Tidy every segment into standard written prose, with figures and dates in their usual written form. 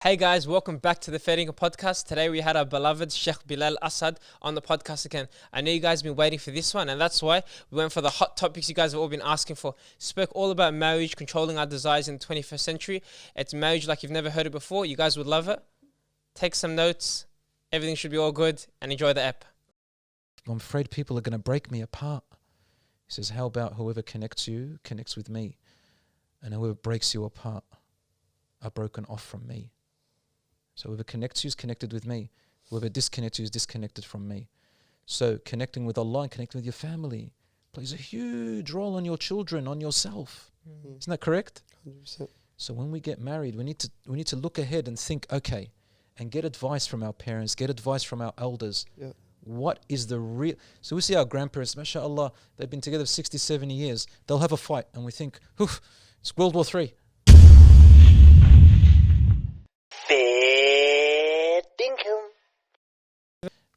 Hey guys, welcome back to the Fading podcast. Today we had our beloved Sheikh Belal Assaad on the podcast again. I know you guys have been waiting for this one, and that's why we went for the hot topics you guys have all been asking for. Spoke all about marriage, controlling our desires in the 21st century. It's marriage like you've never heard it before. You guys would love it. Take some notes. Everything should be all good, and enjoy the app. I'm afraid people are going to break me apart. He says, how about whoever connects you connects with me, and whoever breaks you apart are broken off from me. So whoever connects you is connected with me. Whoever disconnects you is disconnected from me. So connecting with Allah and connecting with your family plays a huge role on your children, on yourself. Isn't that correct? 100%. So when we get married, we need to look ahead and think, okay, and get advice from our parents, get advice from our elders. Yeah. What is the real... So we see our grandparents, mashallah, they've been together 60, 70 years. They'll have a fight and we think, oof, it's World War III.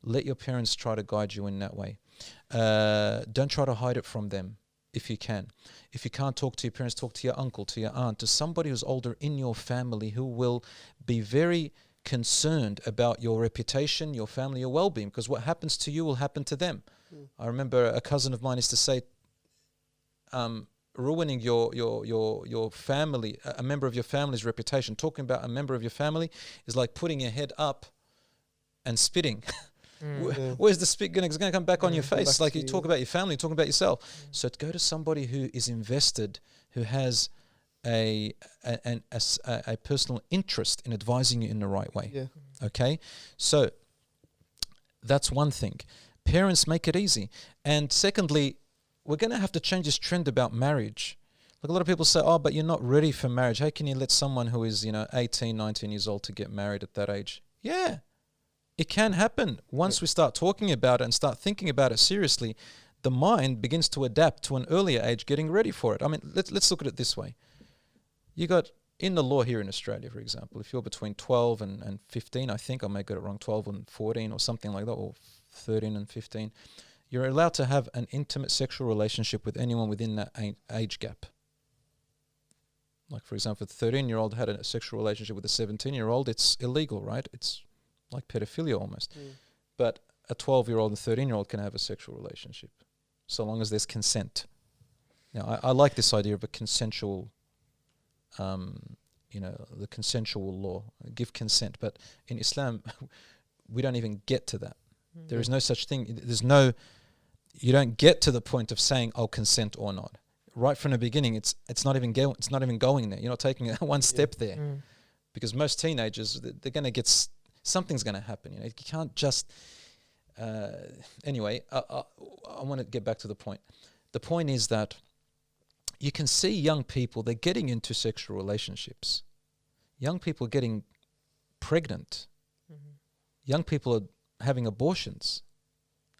Let your parents try to guide you in that way. Don't try to hide it from them if you can. If you can't talk to your parents, talk to your uncle, to your aunt, to somebody who's older in your family who will be very concerned about your reputation, your family, your well-being, because what happens to you will happen to them. I remember a cousin of mine used to say, ruining your family, a member of your family's reputation, talking about a member of your family is like putting your head up and spitting. Where's the spit going? It's going to come back on your face. Like you talk about your family, talking about yourself. So to go to somebody who is invested, who has a personal interest in advising you in the right way. Yeah. Okay? So that's one thing. Parents, make it easy. And secondly, we're going to have to change this trend about marriage. Like a lot of people say, oh, but you're not ready for marriage. How can you let someone who is, 18, 19 years old to get married at that age? Yeah. It can happen. Once we start talking about it and start thinking about it seriously, the mind begins to adapt to an earlier age, getting ready for it. I mean, let's look at it this way. You got, in the law here in Australia, for example, if you're between 12 and 15, I think I may get it wrong, 12 and 14 or something like that, or 13 and 15, you're allowed to have an intimate sexual relationship with anyone within that age gap. Like, for example, if a 13-year-old had a sexual relationship with a 17-year-old, it's illegal, right? It's like pedophilia almost. But a 12-year-old and 13-year-old can have a sexual relationship so long as there's consent. Now, I like this idea of a consensual, the consensual law, give consent. But in Islam, we don't even get to that. There is no such thing. You don't get to the point of saying, I'll consent or not. Right from the beginning, it's not even going there. You're not taking one step there. Because most teenagers, they're going to get... Something's going to happen. You can't just... anyway, I want to get back to the point. The point is that you can see young people, they're getting into sexual relationships. Young people are getting pregnant. Young people are having abortions.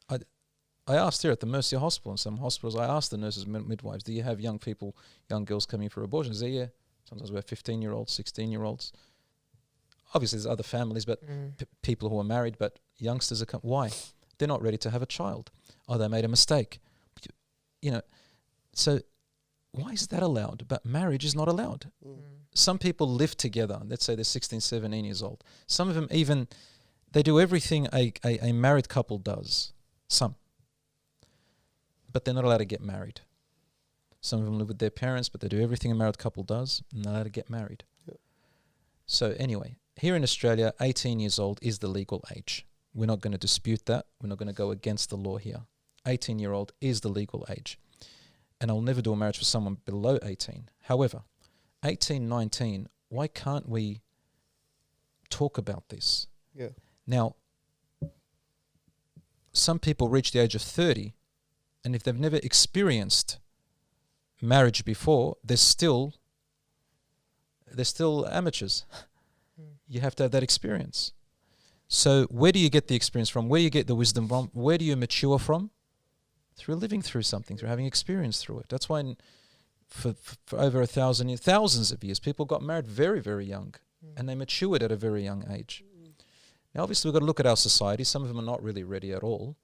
I asked here at the Mercy Hospital, in some hospitals, I asked the nurses, midwives, do you have young people, young girls coming for abortions? They say, yeah. Sometimes we have 15-year-olds, 16-year-olds. Obviously, there's other families, but people who are married, but youngsters are why? They're not ready to have a child. Oh, they made a mistake. So why is that allowed? But marriage is not allowed. Some people live together. Let's say they're 16, 17 years old. Some of them even, they do everything a married couple does. Some. But they're not allowed to get married. Some of them live with their parents, but they do everything a married couple does, and they're allowed to get married. So anyway, here in Australia, 18 years old is the legal age. We're not going to dispute that. We're not going to go against the law here. 18-year-old is the legal age. And I'll never do a marriage for someone below 18. However, 18, 19, why can't we talk about this? Yeah. Now, some people reach the age of 30, and if they've never experienced marriage before, they're still amateurs. You have to have that experience. So where do you get the experience from? Where do you get the wisdom from? Where do you mature from? Through living through something, through having experience through it. That's why for over 1,000 years, thousands of years, people got married very, very young, and they matured at a very young age. Now, obviously, we've got to look at our society. Some of them are not really ready at all,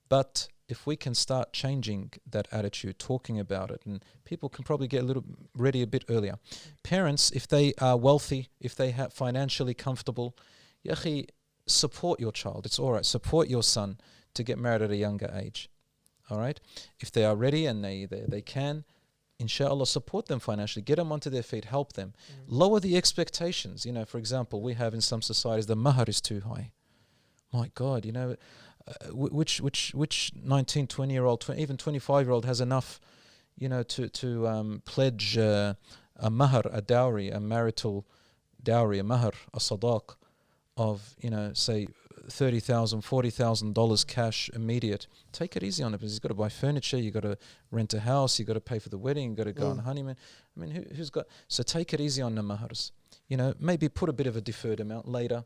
but if we can start changing that attitude, talking about it, and people can probably get a little ready a bit earlier. Parents, if they are wealthy, if they have financially comfortable, yahi, support your child. It's all right. Support your son to get married at a younger age. All right. If they are ready and they can, inshallah, support them financially. Get them onto their feet. Help them. Lower the expectations. You know, for example, we have in some societies the mahr is too high. My God, you know, which 19, 20-year-old, even 25-year-old has enough, you know, to pledge a mahr, a dowry, a marital dowry, a mahr, a sadaq of, you know, say $30,000, $40,000 cash immediate. Take it easy on it, because he's got to buy furniture, you got to rent a house, you got to pay for the wedding, you got to go on a honeymoon. I mean, who's got? So take it easy on the mahars. You know, maybe put a bit of a deferred amount later.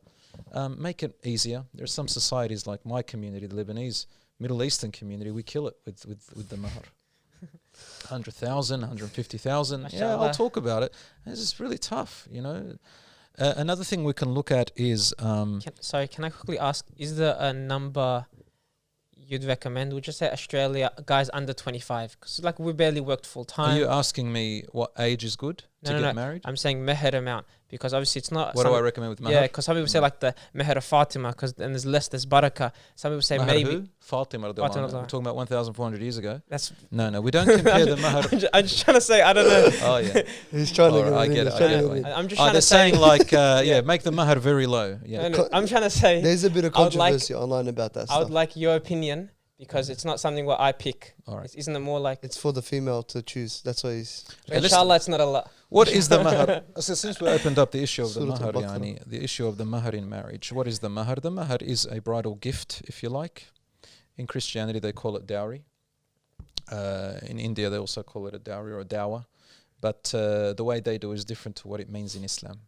Make it easier. There are some societies like my community, the Lebanese, Middle Eastern community, we kill it with the mahr. 100,000, 150,000. Yeah, I'll talk about it. It's just really tough, you know. Another thing we can look at is... can I quickly ask, is there a number you'd recommend? Would you say Australia, guys under 25? Because like we barely worked full time. Are you asking me what age is good to get married? I'm saying meher amount, because obviously it's not... What do I recommend with meher? Yeah, because some people say like the meher of Fatima, because then there's less, there's barakah. Some people say Mahr maybe... Who? Fatima. We're talking about 1,400 years ago. No, we don't compare the mahr. I'm just trying to say, I don't know. Oh, yeah. He's trying to... I get it. I'm just trying to say... saying like, make the mahr very low. Yeah. No, I'm trying to say... There's a bit of controversy online about that stuff. I would like your opinion, because it's not something what I pick. All right. Isn't it more like... It's for the female to choose. That's why he's... Inshallah, it's not a lot. What is the mahr? So since we opened up the issue of the mahr, the issue of the mahr in marriage, what is the mahr? The mahr is a bridal gift, if you like. In Christianity, they call it dowry. In India, they also call it a dowry or a dawah. But the way they do is different to what it means in Islam.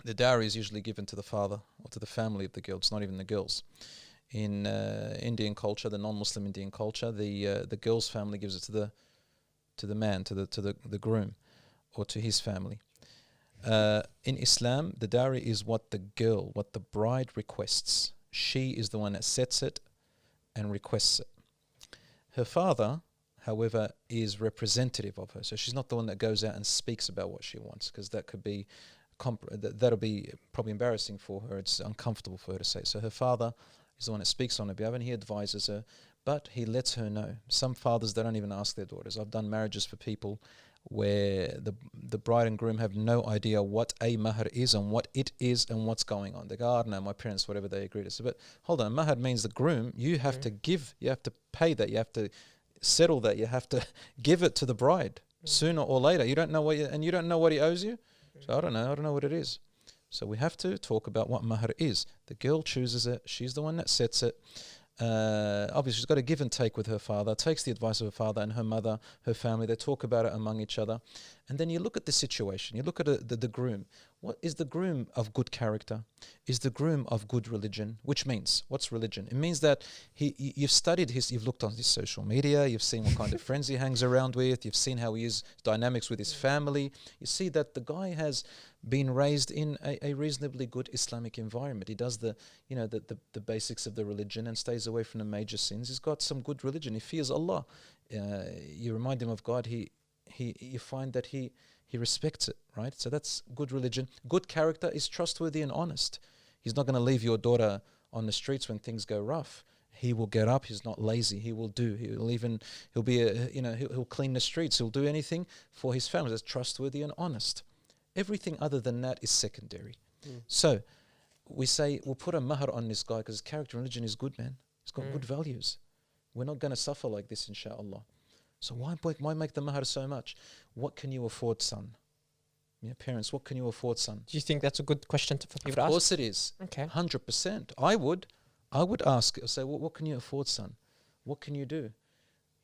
The dowry is usually given to the father or to the family of the girl. It's not even the girls. In Indian culture, the non-Muslim Indian culture, the girl's family gives it to the man, to the groom, or to his family. In Islam, the dowry is what the bride requests. She is the one that sets it and requests it. Her father, however, is representative of her, so she's not the one that goes out and speaks about what she wants, because that could be that'll be probably embarrassing for her. It's uncomfortable for her to say. So her father is the one that speaks on her behalf, and he advises her, but he lets her know. Some fathers, they don't even ask their daughters. I've done marriages for people where the bride and groom have no idea what a mahr is and what it is and what's going on. They go, I don't know, my parents, whatever they agree to. So, but hold on, mahr means the groom, you have to give, you have to pay that, you have to settle that, you have to give it to the bride sooner or later. You don't know what you don't know what he owes you. So I don't know what it is. So we have to talk about what mahr is. The girl chooses it. She's the one that sets it. Obviously, she's got a give and take with her father, takes the advice of her father and her mother, her family. They talk about it among each other. And then you look at the situation. You look at the groom. What is the groom of good character? Is the groom of good religion? Which means, what's religion? It means that you've studied you've looked on his social media, you've seen what kind of friends he hangs around with, you've seen how he is dynamics with his family. You see that the guy has been raised in a reasonably good Islamic environment. He does the basics of the religion and stays away from the major sins. He's got some good religion. He fears Allah. You remind him of God. You find that he respects it, right? So that's good religion. Good character is trustworthy and honest. He's not going to leave your daughter on the streets when things go rough. He will get up. He's not lazy. He will do. He'll clean the streets. He'll do anything for his family. That's trustworthy and honest. Everything other than that is secondary. So we say we'll put a mahr on this guy because his character and religion is good, man. He's got good values. We're not going to suffer like this, inshallah. So why make the mahr so much? What can you afford, son? Yeah, parents, what can you afford, son? Do you think that's a good question for people to ask? Of course it is. Okay. 100%. I would ask, say, what can you afford, son? What can you do?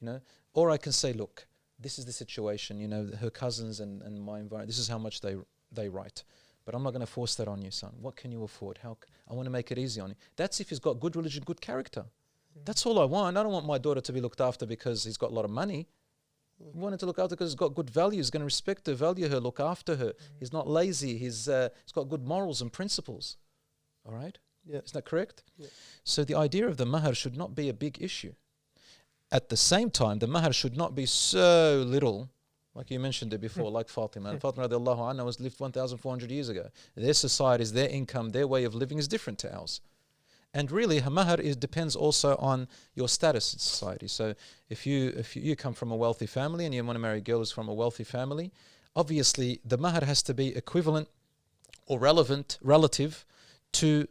You know, or I can say, look, this is the situation, you know, her cousins and my environment, this is how much they write. But I'm not going to force that on you, son. What can you afford? I want to make it easy on you. That's if he's got good religion, good character. That's all I want. I don't want my daughter to be looked after because he's got a lot of money. I want him to look after because he's got good values. He's going to respect her, value her, look after her. He's not lazy. He's got good morals and principles. All right? Yeah. Isn't that correct? Yeah. So the idea of the mahr should not be a big issue. at the same time, the mahar should not be so little, like you mentioned it before, like Fatima. And Fatima radiallahu anha was lived 1,400 years ago. Their societies, their income, their way of living is different to ours. And really, mahar depends also on your status in society. So if you come from a wealthy family and you want to marry a girl who's from a wealthy family, obviously the mahar has to be equivalent or relative to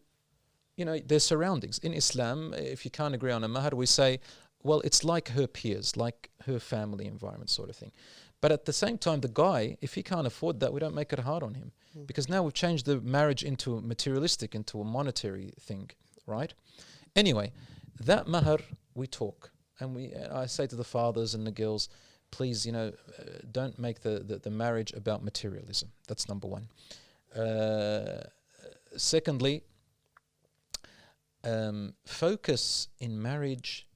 their surroundings. In Islam, if you can't agree on a mahar, we say, well, it's like her peers, like her family environment sort of thing. But at the same time, the guy, if he can't afford that, we don't make it hard on him. Because now we've changed the marriage into a materialistic, into a monetary thing, right? Anyway, that mahar, we talk. And I say to the fathers and the girls, please, don't make the marriage about materialism. That's number one. Secondly, focus in marriage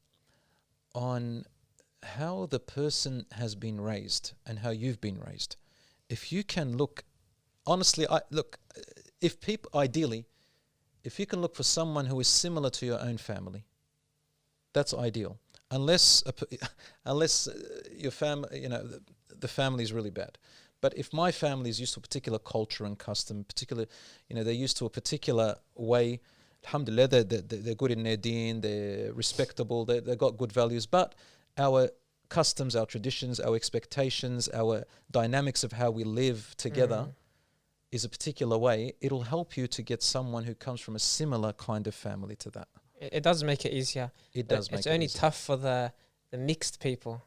on how the person has been raised and how you've been raised. If you can look, honestly, ideally, if you can look for someone who is similar to your own family, that's ideal. Unless your family, the family is really bad. But if my family is used to a particular culture and custom, they're used to a particular way, alhamdulillah, they're good in their deen, they're respectable, they've got good values, but our customs, our traditions, our expectations, our dynamics of how we live together is a particular way, it'll help you to get someone who comes from a similar kind of family to that. It does make it easier. It does make it easier. It's only tough for the mixed people.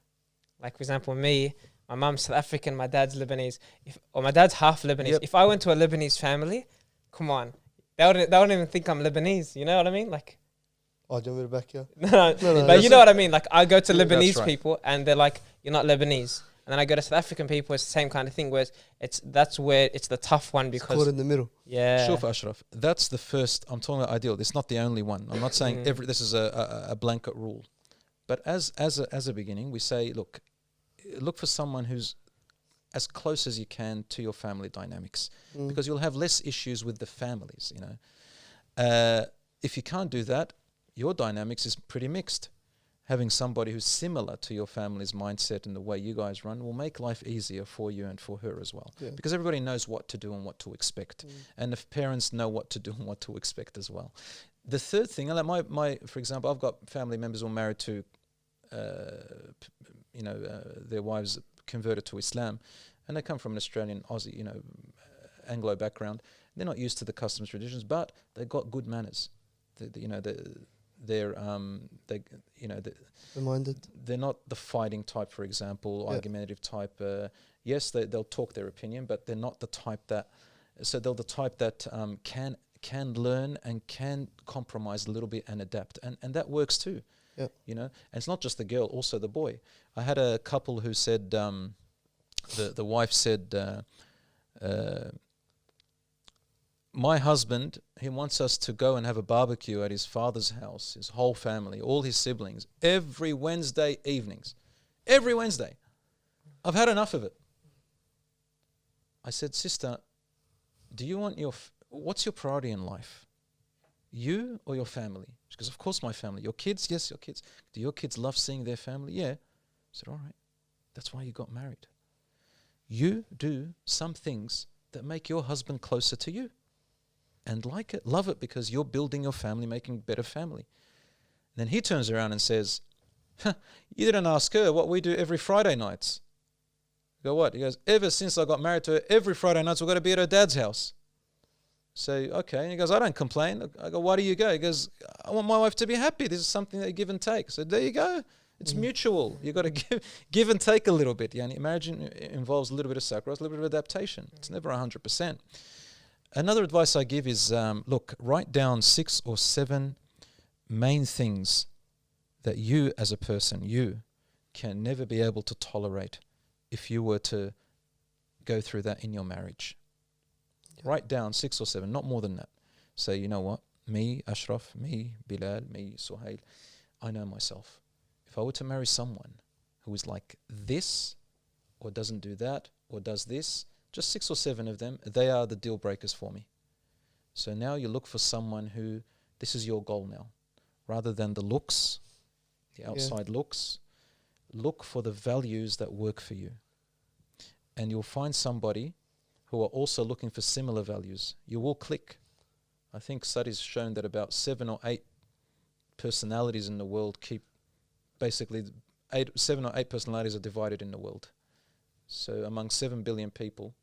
Like, for example, me, my mum's South African, my dad's Lebanese, or my dad's half Lebanese. Yep. If I went to a Lebanese family, come on, they wouldn't even think I'm Lebanese. You know what I mean? Like, oh, do you want me to back you? No, No, but you know what I mean? Like, I go to Lebanese right. people and they're like, you're not Lebanese. And then I go to South African people, it's the same kind of thing, where that's where it's the tough one because... It's caught in the middle. Yeah. Shuf Ashraf, that's the first, I'm talking about ideal, it's not the only one. I'm not saying this is a blanket rule. But as a beginning, we say, look for someone who's as close as you can to your family dynamics, because you'll have less issues with the families, If you can't do that, your dynamics is pretty mixed. Having somebody who's similar to your family's mindset and the way you guys run will make life easier for you and for her as well. Yeah. Because everybody knows what to do and what to expect. And if parents know what to do and what to expect as well. The third thing, like for example, I've got family members who are married to, their wives converted to Islam, and they come from an Australian, Aussie, Anglo background. They're not used to the customs traditions, but they've got good manners. They're minded. They're not the fighting type, for example, argumentative type. Yes, they'll talk their opinion, but they're not the type that. So they're the type that can learn and can compromise a little bit and adapt, and that works too. Yep. And it's not just the girl, also the boy. I had a couple who said, the wife said, my husband, he wants us to go and have a barbecue at his father's house, his whole family, all his siblings, every Wednesday evenings. Every Wednesday. I've had enough of it. I said, sister, do you want what's your priority in life? You or your family? She goes, of course my family. Your kids? Yes, your kids. Do your kids love seeing their family? Yeah. I said, all right. That's why you got married. You do some things that make your husband closer to you. And like it, love it, because you're building your family, making a better family. And then he turns around and says, you didn't ask her what we do every Friday nights. I go, what? He goes, ever since I got married to her, every Friday nights we've got to be at her dad's house. So, okay. And he goes, I don't complain. I go, why do you go? He goes, I want my wife to be happy. This is something that you give and take. So there you go. It's mutual. You've got to give and take a little bit. Marriage involves a little bit of sacrifice, a little bit of adaptation. It's never 100%. Another advice I give is, look, write down 6 or 7 main things that you as a person, you can never be able to tolerate if you were to go through that in your marriage. Write down 6 or 7, not more than that. Say, you know what, me, Ashraf, me, Bilal, me, Suhail, I know myself. If I were to marry someone who is like this, or doesn't do that, or does this, just 6 or 7 of them, they are the deal breakers for me. So now you look for someone who, this is your goal now. Rather than the looks, the outside looks, look for the values that work for you. And you'll find somebody who are also looking for similar values. You will click. I think studies shown that about 7 or 8 personalities in the world keep basically 7 or 8 personalities are divided in the world. So among 7 billion people,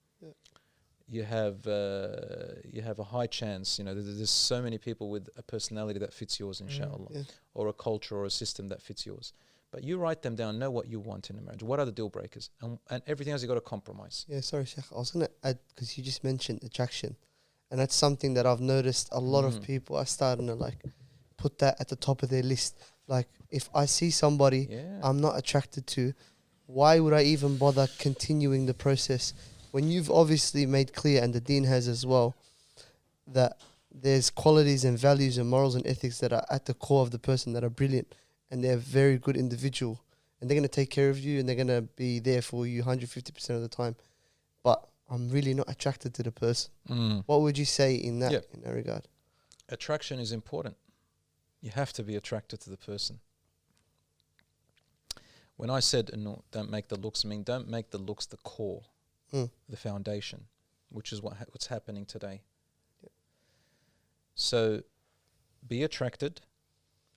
you have a high chance. There's so many people with a personality that fits yours, inshallah, or a culture or a system that fits yours. But you write them down, know what you want in a marriage. What are the deal breakers? And everything else you got to compromise. Yeah, sorry, Sheikh. I was going to add, because you just mentioned attraction. And that's something that I've noticed a lot of people are starting to put that at the top of their list. Like, if I see somebody I'm not attracted to, why would I even bother continuing the process? When you've obviously made clear, and the deen has as well, that there's qualities and values and morals and ethics that are at the core of the person that are brilliant, and they're a very good individual, and they're going to take care of you, and they're going to be there for you 150% of the time. But I'm really not attracted to the person. What would you say in that regard? Attraction is important. You have to be attracted to the person. When I said, no, don't make the looks, I mean, don't make the looks the core, the foundation, which is what's happening today. So be attracted,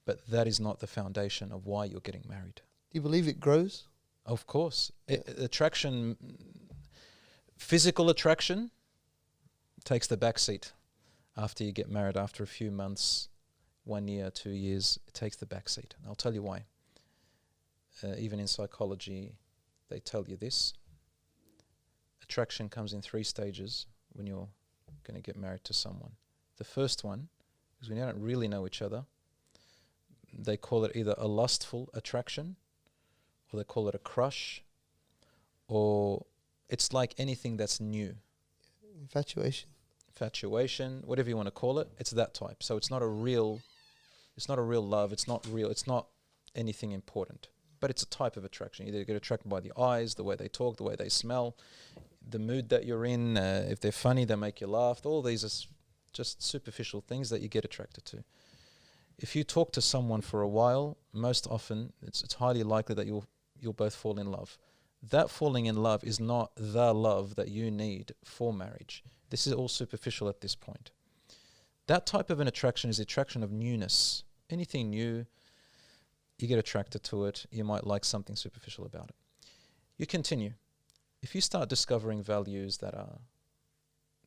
but that is not the foundation of why you're getting married. Do you believe it grows? Of course. Attraction, physical attraction takes the back seat after you get married. After a few months, 1 year, 2 years, it takes the back seat. I'll tell you why. Even in psychology, they tell you this. Attraction comes in 3 stages when you're going to get married to someone. The first one is when you don't really know each other. They call it either a lustful attraction, or they call it a crush, or it's like anything that's new. Infatuation, whatever you want to call it, it's that type. So it's not a real love, it's not anything important. But it's a type of attraction. You either get attracted by the eyes, the way they talk, the way they smell, the mood that you're in. If they're funny, they make you laugh. All these are just superficial things that you get attracted to. If you talk to someone for a while, most often it's highly likely that you'll both fall in love. That falling in love is not the love that you need for marriage. This is all superficial at this point. That type of an attraction is the attraction of newness. Anything new, you get attracted to it. You might like something superficial about it. You continue. If you start discovering values that are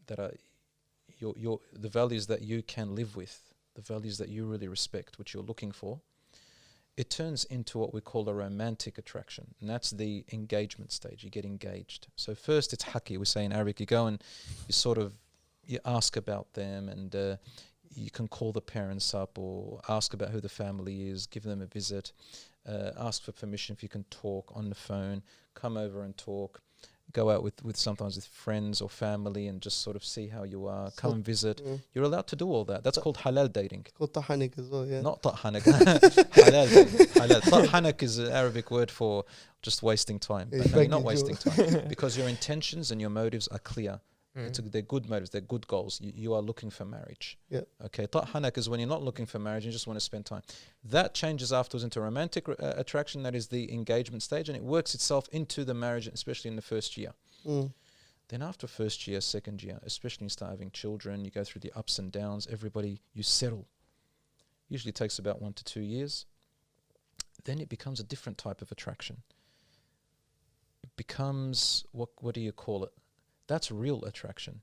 the values that you can live with, the values that you really respect, which you're looking for, it turns into what we call a romantic attraction. And that's the engagement stage. You get engaged. So first it's haki, we say in Arabic. You go and you ask about them, and you can call the parents up or ask about who the family is, give them a visit, ask for permission if you can talk on the phone, come over and talk, go out with sometimes with friends or family and just sort of see how you are, come and visit. You're allowed to do all that. That's called halal dating. It's called tahanik as well, yeah. Not tahanik. Halal dating. Halal. Tahanik is an Arabic word for just wasting time. But no, you're not wasting time because your intentions and your motives are clear. They're good motives, they're good goals. You are looking for marriage. Okay, tahanak is when you're not looking for marriage, you just want to spend time. That changes afterwards into romantic attraction, that is the engagement stage, and it works itself into the marriage, especially in the first year. Then after first year, second year, especially when you start having children, you go through the ups and downs, you settle. Usually takes about 1 to 2 years. Then it becomes a different type of attraction. It becomes, what do you call it? That's real attraction.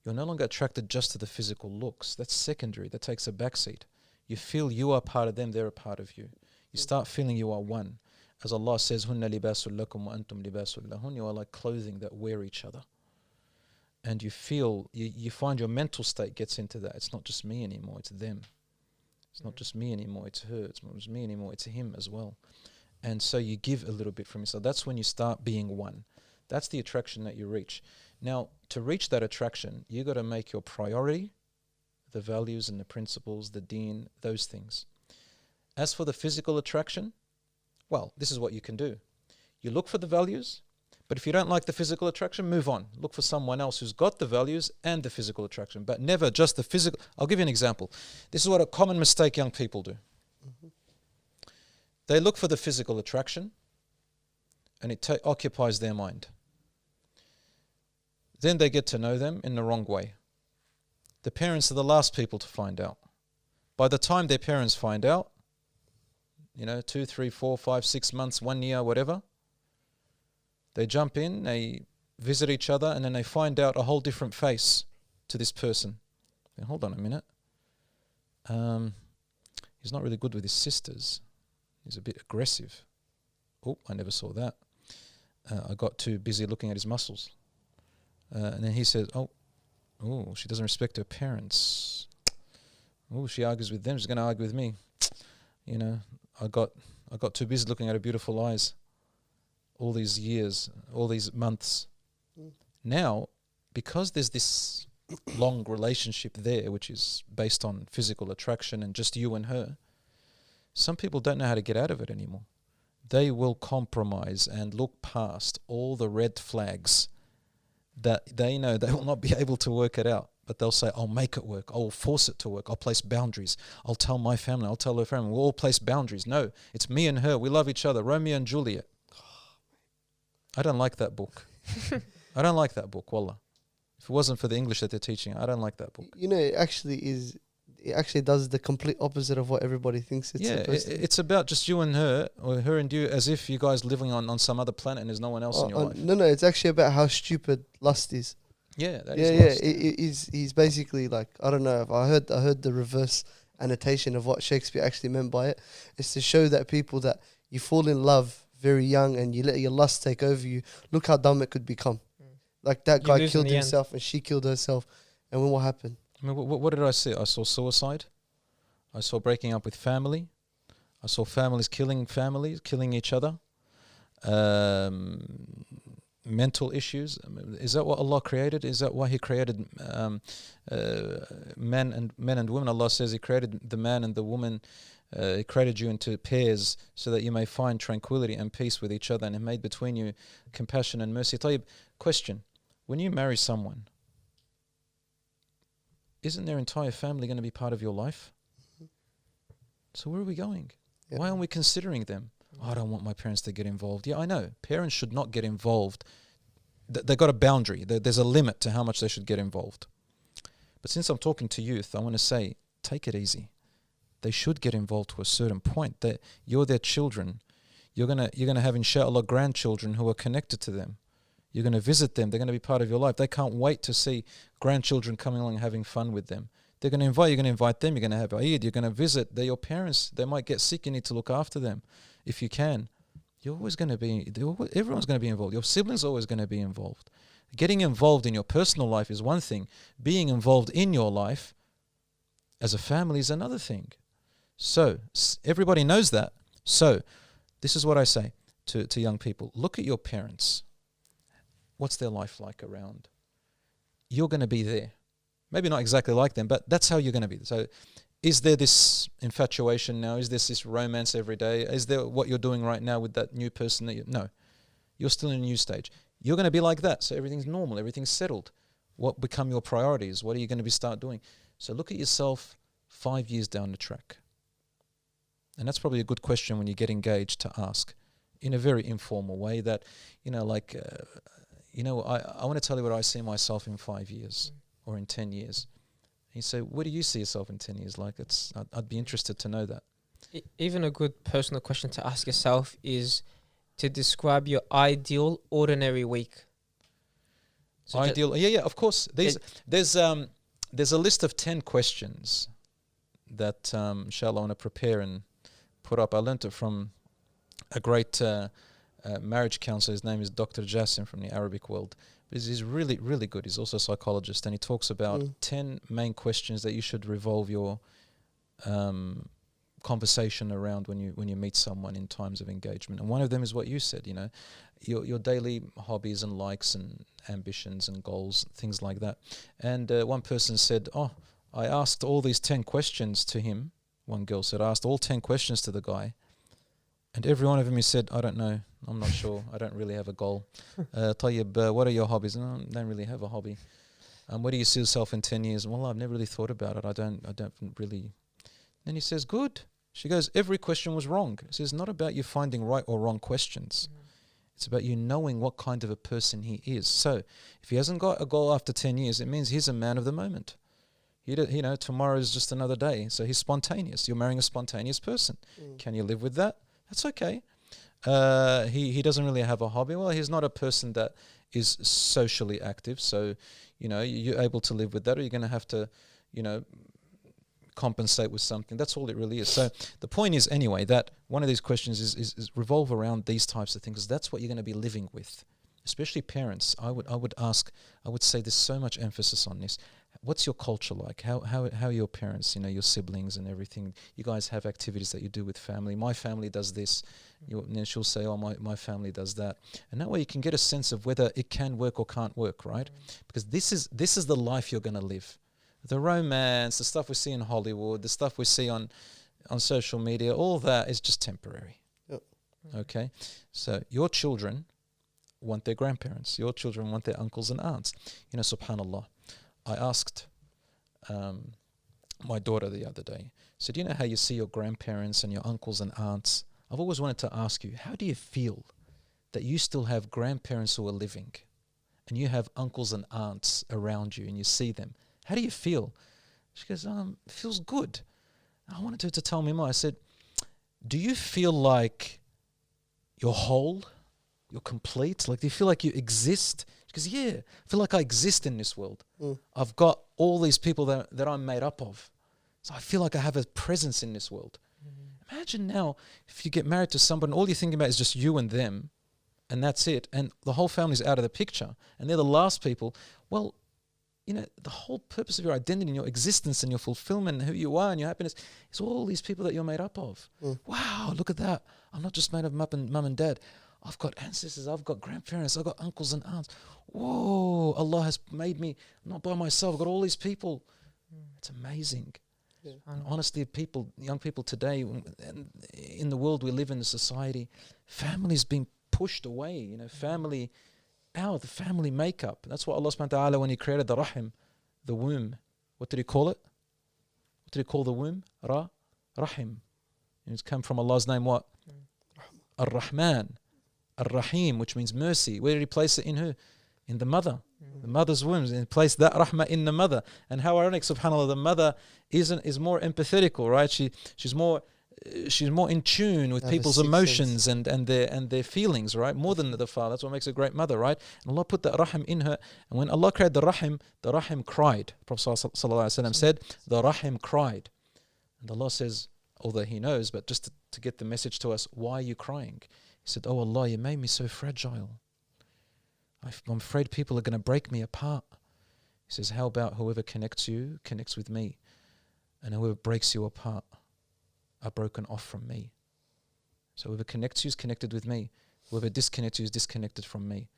You're no longer attracted just to the physical looks. That's secondary. That takes a backseat. You feel you are part of them, they're a part of you. You start feeling you are one. As Allah says, "Hunna libasul lakum wa antum libasul lahun." You are like clothing that wear each other. And you feel, you find your mental state gets into that. It's not just me anymore, it's them. It's not just me anymore, it's her. It's not just me anymore, it's him as well. And so you give a little bit from yourself. That's when you start being one. That's the attraction that you reach. Now, to reach that attraction, you got to make your priority the values and the principles, the deen, those things. As for the physical attraction, well, this is what you can do. You look for the values, but if you don't like the physical attraction, move on. Look for someone else who's got the values and the physical attraction, but never just the physical. I'll give you an example. This is what a common mistake young people do. They look for the physical attraction, and it occupies their mind. Then they get to know them in the wrong way. The parents are the last people to find out. By the time their parents find out, 2, 3, 4, 5, 6 months, 1 year, whatever, they jump in, they visit each other, and then they find out a whole different face to this person. Now, hold on a minute. He's not really good with his sisters. He's a bit aggressive. Oh, I never saw that. I got too busy looking at his muscles. And then he says, oh, she doesn't respect her parents. Oh, she argues with them. She's going to argue with me. I got too busy looking at her beautiful eyes all these years, all these months. Now, because there's this long relationship there, which is based on physical attraction and just you and her, some people don't know how to get out of it anymore. They will compromise and look past all the red flags that they know they will not be able to work it out. But they'll say, I'll make it work. I'll force it to work. I'll place boundaries. I'll tell my family. I'll tell her family. We'll all place boundaries. No, it's me and her. We love each other. Romeo and Juliet. I don't like that book. I don't like that book, wallah. If it wasn't for the English that they're teaching, I don't like that book. It actually does the complete opposite of what everybody thinks it's supposed to. It's about just you and her, or her and you, as if you guys living on some other planet and there's no one else in your life. No, it's actually about how stupid lust is. Yeah, that is lust. He's basically like, I don't know, if I heard the reverse annotation of what Shakespeare actually meant by it. It's to show that people that you fall in love very young and you let your lust take over you. Look how dumb it could become. Like that guy killed himself and she killed herself. And then what happened? I mean, what did I see? I saw suicide. I saw breaking up with family. I saw families, killing each other. Mental issues. I mean, is that what Allah created? Is that why He created men and women? Allah says He created the man and the woman. He created you into pairs so that you may find tranquility and peace with each other, and He made between you compassion and mercy. Tayyib, question: when you marry someone, isn't their entire family going to be part of your life? So where are we going? Yeah. Why aren't we considering them? I don't want my parents to get involved. Yeah, I know. Parents should not get involved. They've got a boundary. There's a limit to how much they should get involved. But since I'm talking to youth, I want to say, take it easy. They should get involved to a certain point. That you're their children. You're gonna have, inshallah, grandchildren who are connected to them. You're going to visit them. They're going to be part of your life. They can't wait to see grandchildren coming along and having fun with them. They're going to invite you. You're going to invite them. You're going to have Eid. You're going to visit. They're your parents. They might get sick. You need to look after them if you can. You're always going to be, everyone's going to be involved. Your siblings are always going to be involved. Getting involved in your personal life is one thing. Being involved in your life as a family is another thing. So everybody knows that. So this is what I say to young people. Look at your parents. What's their life like around? You're going to be there. Maybe not exactly like them, but that's how you're going to be. So is there this infatuation now? Is there this romance every day? Is there what you're doing right now with that new person? No. You're still in a new stage. You're going to be like that. So everything's normal. Everything's settled. What become your priorities? What are you going to start doing? So look at yourself 5 years down the track. And that's probably a good question when you get engaged to ask in a very informal way that, I want to tell you what I see myself in 5 years or in 10 years. And you say, where do you see yourself in 10 years? I'd be interested to know that. Even a good personal question to ask yourself is to describe your ideal ordinary week. So ideal, of course. There's a list of 10 questions that, inshallah, I want to prepare and put up. I learnt it from a great marriage counselor. His name is Dr. Jassim from the Arabic world. He's really, really good. He's also a psychologist, and he talks about 10 main questions that you should revolve your conversation around when you meet someone in times of engagement. And one of them is what you said, your daily hobbies and likes and ambitions and goals, things like that. And one person said, I asked all these 10 questions to him. One girl said, I asked all 10 questions to the guy, and every one of them he said, I don't know, I'm not sure, I don't really have a goal. Tayyib, what are your hobbies? No, I don't really have a hobby. Where do you see yourself in 10 years? Well, I've never really thought about it. I don't really. Then he says, good. She goes, every question was wrong. He says, not about you finding right or wrong questions. It's about you knowing what kind of a person he is. So if he hasn't got a goal after 10 years, it means he's a man of the moment. Tomorrow is just another day. So he's spontaneous. You're marrying a spontaneous person. Can you live with that? That's okay. He doesn't really have a hobby. Well, he's not a person that is socially active. So, you're able to live with that, or you're going to have to, compensate with something. That's all it really is. So the point is, anyway, that one of these questions is revolve around these types of things. That's what you're going to be living with, especially parents. I would say there's so much emphasis on this. What's your culture like? How are your parents, your siblings and everything? You guys have activities that you do with family. My family does this. And then she'll say, oh, my family does that. And that way you can get a sense of whether it can work or can't work, right? Because this is the life you're going to live. The romance, the stuff we see in Hollywood, the stuff we see on social media, all that is just temporary. Yep. Okay? So your children want their grandparents. Your children want their uncles and aunts. Subhanallah. I asked my daughter the other day, so do you know how you see your grandparents and your uncles and aunts? I've always wanted to ask you, how do you feel that you still have grandparents who are living and you have uncles and aunts around you and you see them? How do you feel? She goes, it feels good. I wanted her to tell me more. I said, do you feel like you're whole? You're complete? Like, do you feel like you exist? She goes, yeah, I feel like I exist in this world. I've got all these people that I'm made up of. So I feel like I have a presence in this world. Imagine now if you get married to someone and all you're thinking about is just you and them, and that's it, and the whole family's out of the picture, and they're the last people. Well, the whole purpose of your identity and your existence and your fulfillment and who you are and your happiness is all these people that you're made up of. Wow, look at that. I'm not just made of mum and dad. I've got ancestors, I've got grandparents, I've got uncles and aunts. Whoa, Allah has made me not by myself. I've got all these people. It's amazing. Yeah. And honestly, young people today, in the world we live in, the society, family's being pushed away. Family out, the family makeup. That's what Allah subhanahu wa ta'ala, when He created the rahim, the womb, what did He call it? What did He call the womb? Rahim. And it's come from Allah's name, what? Ar-Rahman. Ar-Rahim, which means mercy. Where did He place it? In who? In the mother. The mother's womb. And He placed that rahmah in the mother. And how ironic, subhanAllah, the mother is more empathetical, right? She's more in tune with people's emotions and their feelings, right? More than the father. That's what makes a great mother, right? And Allah put that rahim in her. And when Allah created the rahim cried. Prophet ﷺ said, the rahim cried. And Allah says, although He knows, but just to get the message to us, why are you crying? He said, oh Allah, you made me so fragile. I'm afraid people are going to break me apart. He says, how about whoever connects you, connects with me, and whoever breaks you apart are broken off from me. So whoever connects you is connected with me. Whoever disconnects you is disconnected from me.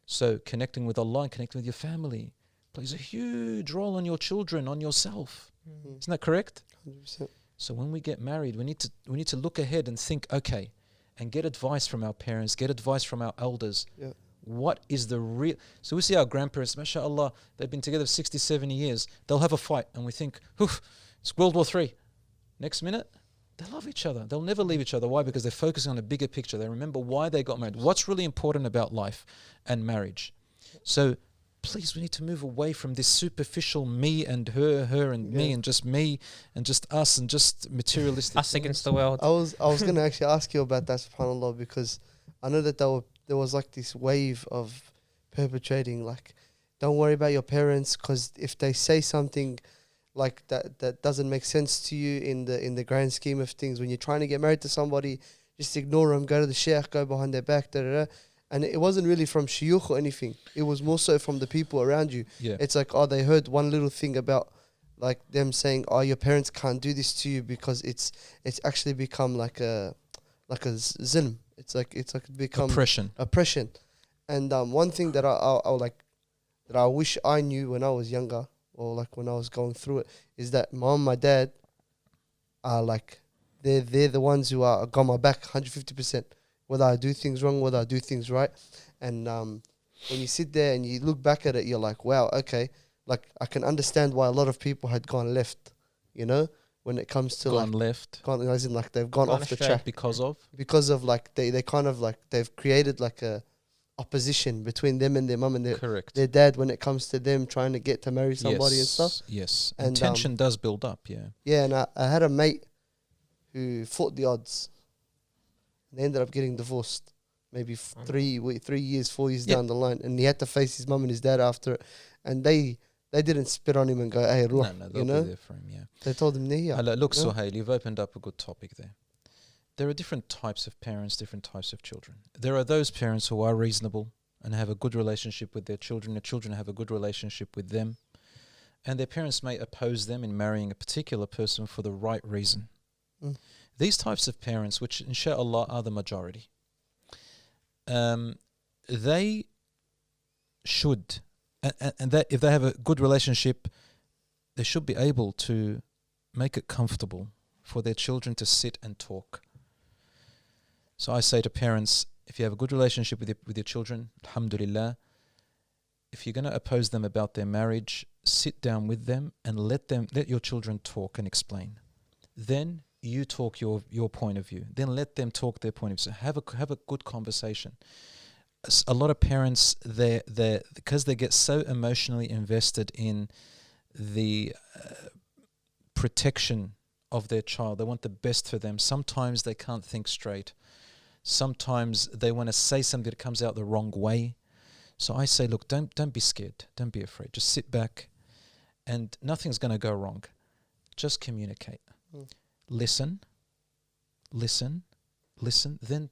So connecting with Allah and connecting with your family plays a huge role on your children, on yourself. Isn't that correct? 100%. So when we get married, we need to look ahead and think, okay, and get advice from our parents, get advice from our elders. Yeah. What is the real... So we see our grandparents, mashallah, they've been together 60, 70 years. They'll have a fight and we think, it's World War III. Next minute, they love each other. They'll never leave each other. Why? Because they're focusing on a bigger picture. They remember why they got married. What's really important about life and marriage. So please, we need to move away from this superficial me and her and me and just us and just materialistic us things. Against the world. I was going to actually ask you about that, subhanAllah, because I know that there was like this wave of perpetrating, like, don't worry about your parents, because if they say something like that doesn't make sense to you in the grand scheme of things, when you're trying to get married to somebody, just ignore them, go to the sheikh, go behind their back, and it wasn't really from shuyukh or anything. It was more so from the people around you. Yeah. It's like, they heard one little thing about like them saying, your parents can't do this to you, because it's actually become like a zulm. It's like become oppression. And one thing that I wish I knew when I was younger, or like when I was going through it, is that my mom and my dad are like, they're the ones who are got my back 150%. Whether I do things wrong, whether I do things right. And when you sit there and you look back at it, you're like, wow, okay, like I can understand why a lot of people had gone left, when it comes to as in like they've gone off the track because of like they kind of like they've created like a opposition between them and their mum and Correct. their dad when it comes to them trying to get to marry somebody and stuff. Yes, And, and tension does build up. Yeah. Yeah, and I had a mate who fought the odds. They ended up getting divorced, maybe 3 years, 4 years Yeah. down the line, and he had to face his mum and his dad after it. And they didn't spit on him and go, "Hey, ruh," No, you they'll know. be there for him. Yeah. They told him, "Niya." Look, you know? Suhail, you've opened up a good topic there. There are different types of parents, different types of children. There are those parents who are reasonable and have a good relationship with their children have a good relationship with them, and their parents may oppose them in marrying a particular person for the right reason. Mm. These types of parents, which inshallah are the majority, they should, and that if they have a good relationship, they should be able to make it comfortable for their children to sit and talk. So I say to parents, if you have a good relationship with your children, alhamdulillah, if you're going to oppose them about their marriage, sit down with them and let your children talk and explain. Then you talk your point of view. Then let them talk their point of view. So have a good conversation. A lot of parents, they because they get so emotionally invested in the protection of their child, they want the best for them. Sometimes they can't think straight. Sometimes they want to say something that comes out the wrong way. So I say, look, don't be scared. Don't be afraid. Just sit back, and nothing's going to go wrong. Just communicate. Listen, then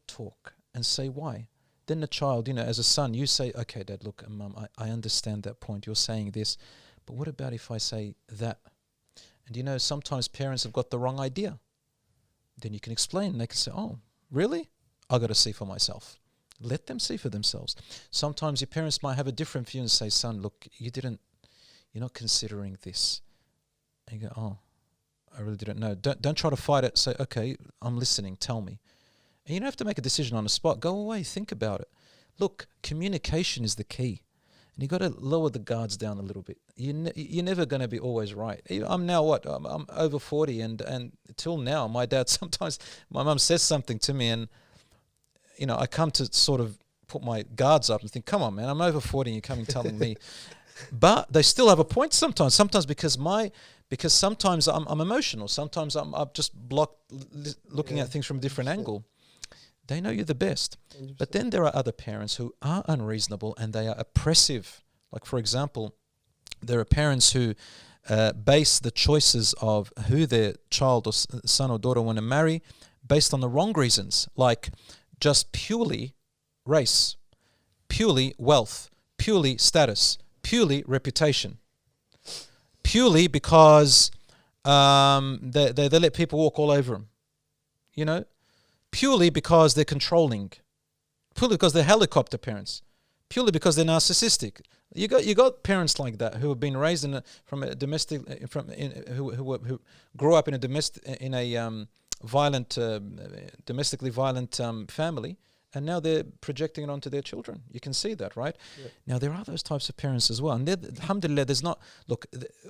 talk and say why. Then the child, as a son, you say, okay, Dad, look, Mum, I understand that point. You're saying this, but what about if I say that? And sometimes parents have got the wrong idea. Then you can explain. They can say, oh, really? I got to see for myself. Let them see for themselves. Sometimes your parents might have a different view and say, son, look, you're not considering this. And you go, oh, I really didn't know. Don't try to fight it. Say, okay, I'm listening. Tell me. And you don't have to make a decision on the spot. Go away. Think about it. Look, communication is the key. And you've got to lower the guards down a little bit. You're never going to be always right. I'm now I'm over 40 and till now, my dad, sometimes my mum says something to me and, I come to sort of put my guards up and think, come on, man, I'm over 40 and you're coming telling me. But they still have a point sometimes. Sometimes because sometimes I'm emotional. Sometimes I'm just blocked looking at things from a different angle. They know you're the best. 100%. But then there are other parents who are unreasonable and they are oppressive. Like, for example, there are parents who base the choices of who their child or son or daughter want to marry based on the wrong reasons, like just purely race, purely wealth, purely status, purely reputation, purely because they let people walk all over them, purely because they're controlling, purely because they're helicopter parents, purely because they're narcissistic. You got parents like that who have been raised who grew up in a domestically violent family, and now they're projecting it onto their children. You can see that, right? Yeah. Now, there are those types of parents as well. And alhamdulillah,